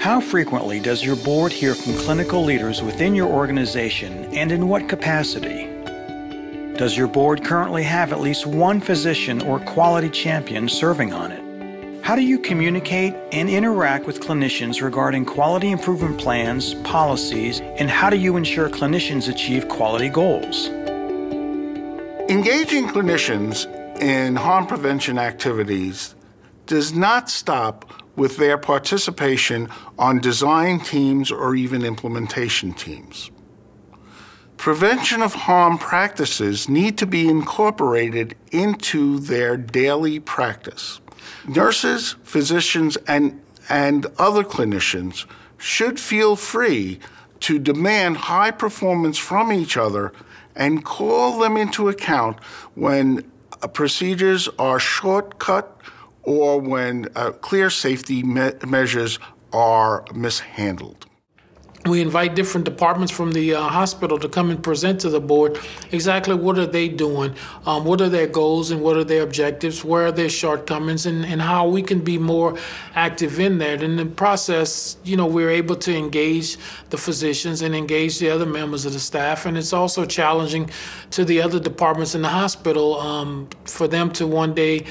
How frequently does your board hear from clinical leaders within your organization, and in what capacity? Does your board currently have at least one physician or quality champion serving on it? How do you communicate and interact with clinicians regarding quality improvement plans, policies, and how do you ensure clinicians achieve quality goals? Engaging clinicians in harm prevention activities does not stop with their participation on design teams or even implementation teams. Prevention of harm practices need to be incorporated into their daily practice. Nurses, physicians, and other clinicians should feel free to demand high performance from each other and call them into account when procedures are shortcut or when clear safety measures are mishandled. We invite different departments from the hospital to come and present to the board exactly what are they doing, what are their goals and what are their objectives, where are their shortcomings, and how we can be more active in that. In the process, you know, we're able to engage the physicians and engage the other members of the staff, and it's also challenging to the other departments in the hospital for them to one day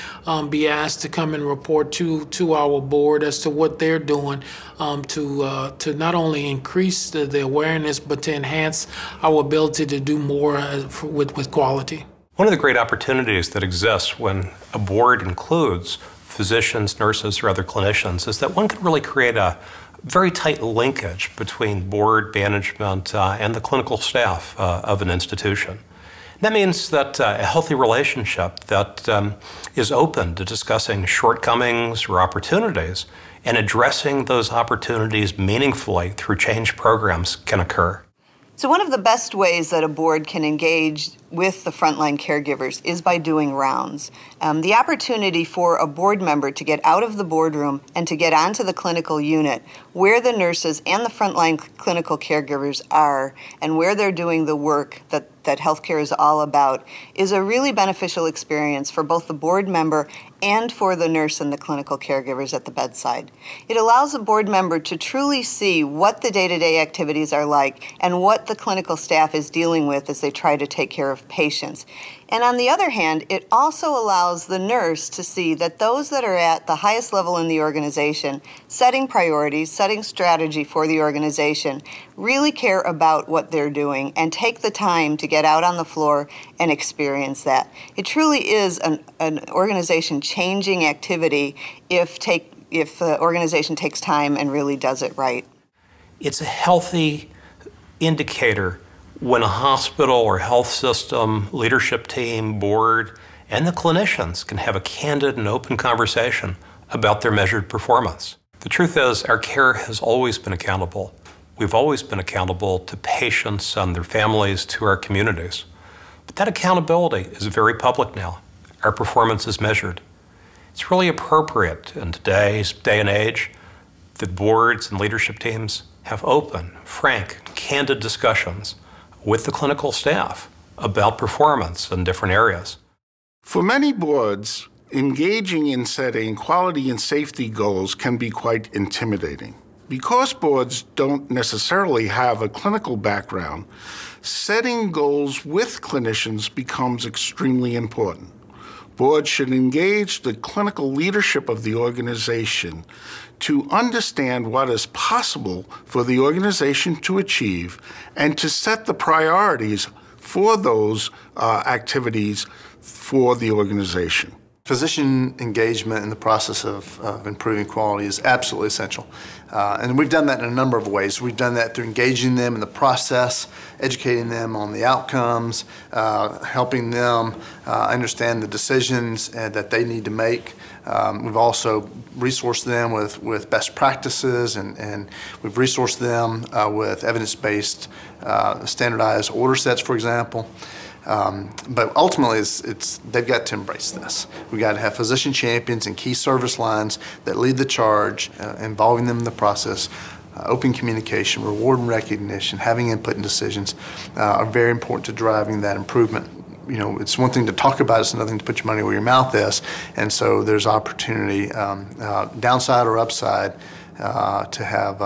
be asked to come and report to our board as to what they're doing to not only increase the awareness, but to enhance our ability to do more with quality. One of the great opportunities that exists when a board includes physicians, nurses, or other clinicians is that one can really create a very tight linkage between board management and the clinical staff of an institution. That means that a healthy relationship that is open to discussing shortcomings or opportunities and addressing those opportunities meaningfully through change programs can occur. So one of the best ways that a board can engage with the frontline caregivers is by doing rounds. The opportunity for a board member to get out of the boardroom and to get onto the clinical unit where the nurses and the frontline clinical caregivers are and where they're doing the work that healthcare is all about is a really beneficial experience for both the board member and for the nurse and the clinical caregivers at the bedside. It allows a board member to truly see what the day-to-day activities are like and what the clinical staff is dealing with as they try to take care of patients. And on the other hand, it also allows the nurse to see that those that are at the highest level in the organization, setting priorities, setting strategy for the organization, really care about what they're doing and take the time to get out on the floor and experience that. It truly is an organization-changing activity if the organization takes time and really does it right. It's a healthy indicator when a hospital or health system, leadership team, board, and the clinicians can have a candid and open conversation about their measured performance. The truth is, our care has always been accountable. We've always been accountable to patients and their families, to our communities. But that accountability is very public now. Our performance is measured. It's really appropriate in today's day and age that boards and leadership teams have open, frank, candid discussions with the clinical staff about performance in different areas. For many boards, engaging in setting quality and safety goals can be quite intimidating. Because boards don't necessarily have a clinical background, setting goals with clinicians becomes extremely important. Boards should engage the clinical leadership of the organization to understand what is possible for the organization to achieve and to set the priorities for those activities for the organization. Physician engagement in the process of improving quality is absolutely essential. And we've done that in a number of ways. We've done that through engaging them in the process, educating them on the outcomes, helping them understand the decisions that they need to make. We've also resourced them with best practices, and we've resourced them with evidence-based standardized order sets, for example. But ultimately, they've got to embrace this. We've got to have physician champions and key service lines that lead the charge, involving them in the process. Open communication, reward and recognition, having input in decisions are very important to driving that improvement. You know, it's one thing to talk about, it's another thing to put your money where your mouth is, and so there's opportunity, downside or upside, to have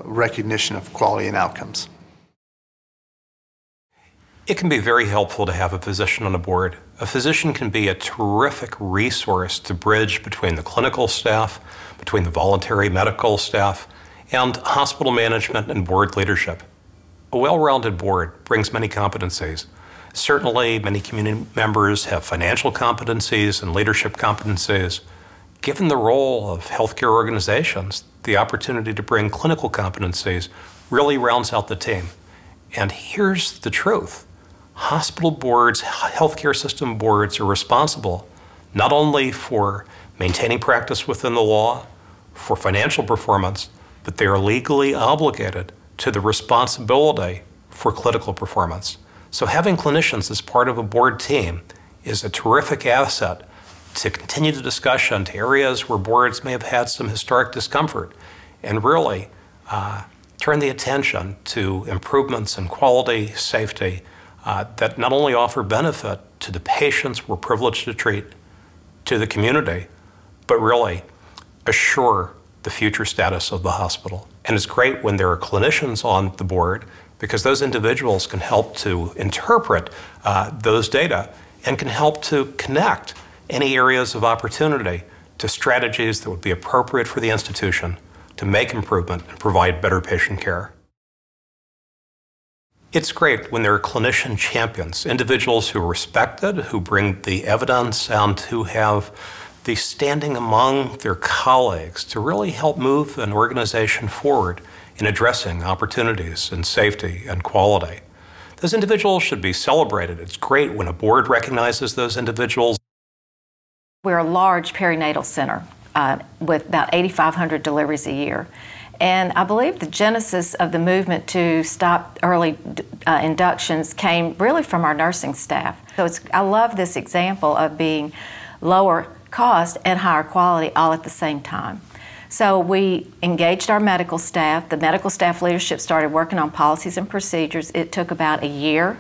recognition of quality and outcomes. It can be very helpful to have a physician on a board. A physician can be a terrific resource to bridge between the clinical staff, between the voluntary medical staff, and hospital management and board leadership. A well-rounded board brings many competencies. Certainly, many community members have financial competencies and leadership competencies. Given the role of healthcare organizations, the opportunity to bring clinical competencies really rounds out the team. And here's the truth. Hospital boards, healthcare system boards are responsible not only for maintaining practice within the law, for financial performance, but they are legally obligated to the responsibility for clinical performance. So having clinicians as part of a board team is a terrific asset to continue the discussion to areas where boards may have had some historic discomfort and really turn the attention to improvements in quality, safety, that not only offer benefit to the patients we're privileged to treat, to the community, but really assure the future status of the hospital. And it's great when there are clinicians on the board because those individuals can help to interpret those data and can help to connect any areas of opportunity to strategies that would be appropriate for the institution to make improvement and provide better patient care. It's great when there are clinician champions, individuals who are respected, who bring the evidence, and who have the standing among their colleagues to really help move an organization forward in addressing opportunities in safety and quality. Those individuals should be celebrated. It's great when a board recognizes those individuals. We're a large perinatal center with about 8,500 deliveries a year. And I believe the genesis of the movement to stop early inductions came really from our nursing staff. So I love this example of being lower cost and higher quality all at the same time. So we engaged our medical staff. The medical staff leadership started working on policies and procedures. It took about a year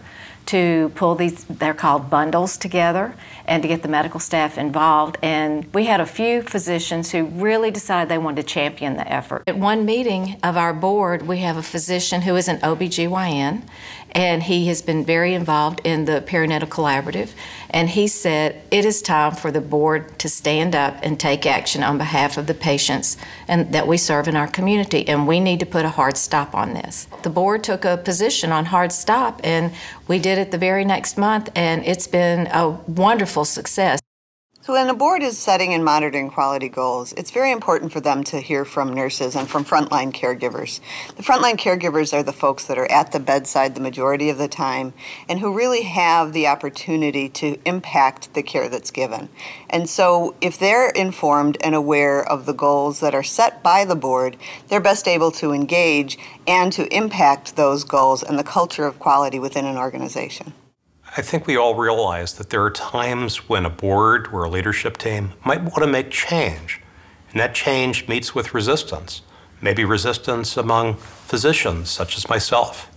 to pull these, they're called bundles, together and to get the medical staff involved. And we had a few physicians who really decided they wanted to champion the effort. At one meeting of our board, we have a physician who is an OBGYN, and he has been very involved in the perinatal collaborative. And he said, it is time for the board to stand up and take action on behalf of the patients and that we serve in our community, and we need to put a hard stop on this. The board took a position on hard stop, and we did it the very next month, and it's been a wonderful success. So when a board is setting and monitoring quality goals, it's very important for them to hear from nurses and from frontline caregivers. The frontline caregivers are the folks that are at the bedside the majority of the time and who really have the opportunity to impact the care that's given. And so if they're informed and aware of the goals that are set by the board, they're best able to engage and to impact those goals and the culture of quality within an organization. I think we all realize that there are times when a board or a leadership team might want to make change, and that change meets with resistance, maybe resistance among physicians such as myself.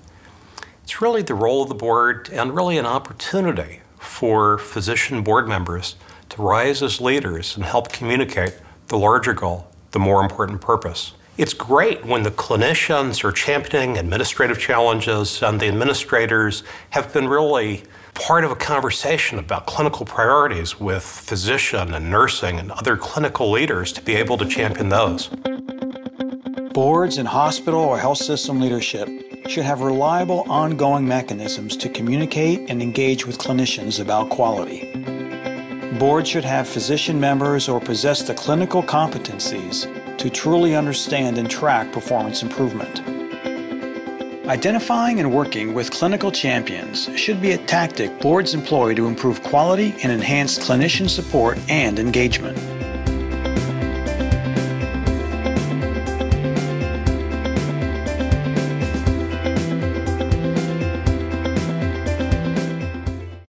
It's really the role of the board and really an opportunity for physician board members to rise as leaders and help communicate the larger goal, the more important purpose. It's great when the clinicians are championing administrative challenges and the administrators have been really part of a conversation about clinical priorities with physician and nursing and other clinical leaders to be able to champion those. Boards and hospital or health system leadership should have reliable, ongoing mechanisms to communicate and engage with clinicians about quality. Boards should have physician members or possess the clinical competencies to truly understand and track performance improvement. Identifying and working with clinical champions should be a tactic boards employ to improve quality and enhance clinician support and engagement.